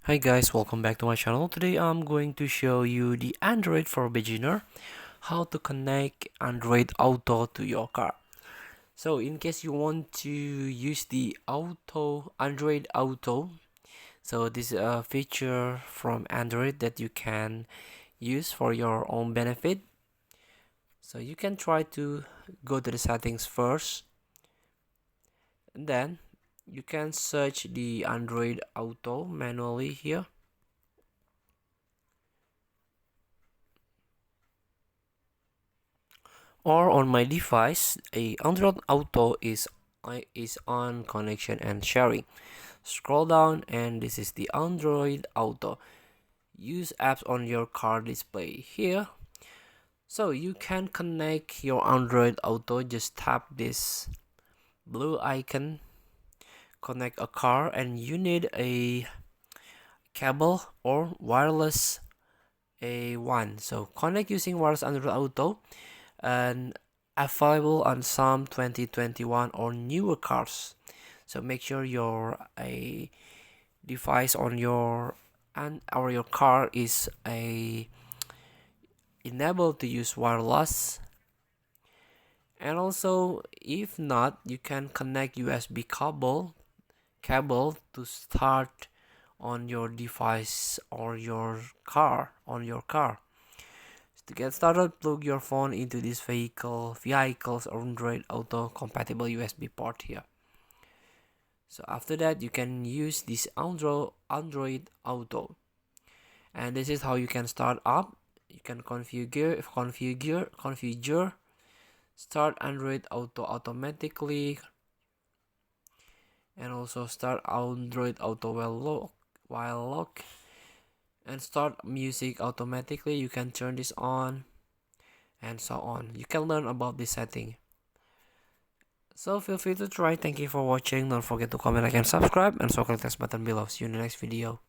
Hi guys, welcome back to my channel. Today I'm going to show you the Android for beginner, how to connect Android Auto to your car. So in case you want to use the Android Auto, so this is a feature from Android that you can use for your own benefit. So you can try to go to the settings first, and then you can search the Android Auto manually here. Or on my device, a Android Auto is on connection and sharing. Scroll down and this is the Android Auto. Use apps on your car display here. So you can connect your Android Auto. Just tap this blue icon, connect a car, and you need a cable or wireless A1. So connect using wireless Android Auto and available on some 2021 or newer cars. So make sure your a device on your or your car is a enabled to use wireless. And also, if not, you can connect USB cable to start on your device or your car on your car. To get started, plug your phone into this vehicle's Android Auto compatible USB port here. So after that, you can use this Android Auto, and this is how you can start up. You can configure, start Android Auto automatically, and also start Android Auto while locked, and start music automatically. You can turn this on, and so on. You can learn about this setting. So feel free to try. Thank you for watching. Don't forget to comment, like, and subscribe, and so click this button below. See you in the next video.